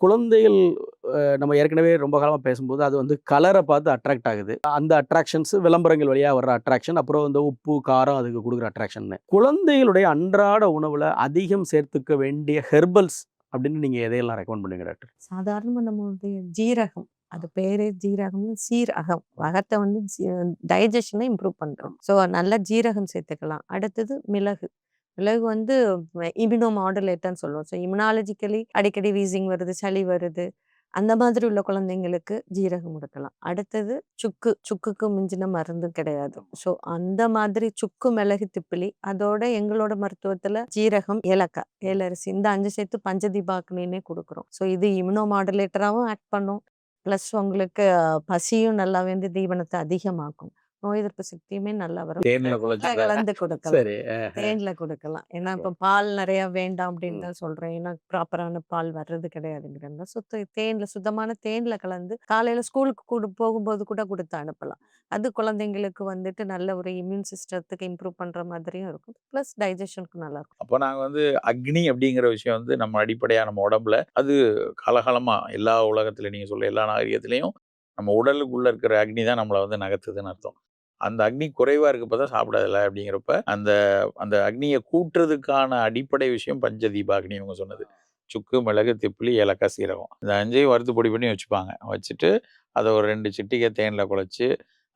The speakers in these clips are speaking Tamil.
குழந்தைகள் நம்ம ஏற்கனவே ரொம்ப காலமா பேசும்போது, அது வந்து கலர பார்த்து அட்ராக்ட் ஆகுது. அந்த அட்ராக்ஷன்ஸ் விளம்பரங்கள் வழியா வர்ற அட்ராக்ஷன். அப்புறம் இந்த உப்பு, காரம் அதுக்கு குடுக்குற அட்ராக்ஷன்னு. குழந்தைகளுடைய அன்றாட உணவுல அதிகம் சேர்த்துக்க வேண்டிய ஹெர்பல்ஸ் அப்படின்னு நீங்க எதையெல்லாம் ரெக்கமெண்ட் பண்ணுவீங்க டாக்டர்? சாதாரணமா நம்மளுடைய ஜீரகம். அது பேரே ஜீரகம்னு சீரகம். அகத்த வந்து டைஜஷன இம்ப்ரூவ் பண்றோம். ஸோ நல்ல ஜீரகம் சேர்த்துக்கலாம். அடுத்தது மிளகு. மிளகு வந்து இம்யூனோ மாடுலேட்டர்ன்னு சொல்லுவோம். ஸோ இம்யூனாலஜிக்கலி அடிக்கடி வீசிங் வருது, சளி வருது. அந்த மாதிரி உள்ள குழந்தைங்களுக்கு ஜீரகம் குடுக்கலாம். அடுத்தது சுக்கு. சுக்குக்கு மிஞ்சின மருந்தும் கிடையாது. ஸோ அந்த மாதிரி சுக்கு, மிளகு, திப்பிலி அதோட எங்களோட மருத்துவத்துல ஜீரகம், ஏலக்காய், ஏலரசி இந்த 5 சேர்த்து பஞ்சதீபாக்னின்னே குடுக்குறோம். ஸோ இது இம்யூனோ மாடுலேட்டராவும் ஆக்ட் பண்ணும். பிளஸ் உங்களுக்கு பசியும் நல்லா வந்து தீவனத்த அதிகமாக்கும். நோய் எதிர்ப்பு சக்தியுமே நல்லா வரும். தேன்ல குழச்சு கலந்து குடுக்கலாம். சரி. தேன்ல குடுக்கலாம். ஏன்னா, இப்ப பால் நெறைய வேண்டாம் அப்படின்னு தான் சொல்றேன். ஏன்னா, ப்ராப்பரான பால் வர்றது கிடையாதுங்கிறனால, தேன்ல சுத்தமான தேன்ல கலந்து காலையில ஸ்கூலுக்கு போகும்போது கூட குடுத்து அனுப்பலாம். அது குழந்தைங்களுக்கு வந்துட்டு நல்ல ஒரு இம்யூன் சிஸ்டத்துக்கு இம்ப்ரூவ் பண்ற மாதிரியும் இருக்கும். பிளஸ் டைஜஷனுக்கு நல்லாருக்கும். அப்போ நாங்க வந்து அக்னி அப்படிங்கிற விஷயம் வந்து நம்ம அடிப்படையா நம்ம உடம்புல அது காலகாலமா எல்லா உலகத்துல நீங்க சொல்ல எல்லா நாகரிகத்திலயும் நம்ம உடலுக்குள்ள இருக்கிற அக்னி தான் நம்மள வந்து நகர்த்துதுன்னு அர்த்தம். அந்த அக்னி குறைவா இருக்கப்ப தான் சாப்பிடாதல அப்படிங்கிறப்ப, அந்த அந்த அக்னிய கூட்டுறதுக்கான அடிப்படை விஷயம் பஞ்சதீபாக்னி இவங்க சொன்னது. சுக்கு, மிளகு, திப்பிலி, ஏலக்காய், சீரகம். இந்த 5யும் வறுத்து பொடி பண்ணி வச்சுப்பாங்க. வச்சுட்டு அத ஒரு 2 சிட்டிகை தேன்ல குழச்சு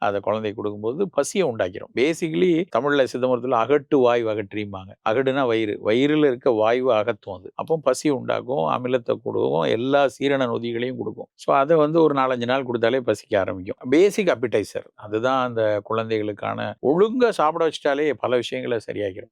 அத குழந்தைக்கு குடுக்கும்போது பசிய உண்டாக்கிரும். பேசிக்கலி தமிழ்ல சித்த மருத்துவத்துல அகட்டு வாய்வு அகற்றிம்பாங்க. அகடுனா வயிறு. வயிறுல இருக்க வாயுவ அகற்றும் அது. அப்போ பசிய உண்டாக்கும், அமிலத்த குடுக்கும், எல்லா சீரண நொதிகளையும் குடுக்கும். ஸோ அத வந்து ஒரு 4, 5 நாள் குடுத்தாலே பசிக்க ஆரம்பிக்கும். பேசிக் அப்பிடைசர். அதுதான் அந்த குழந்தைகளுக்கான ஒழுங்கா சாப்பிட வச்சுட்டாலே பல விஷயங்கள சரியாக்கிரும்.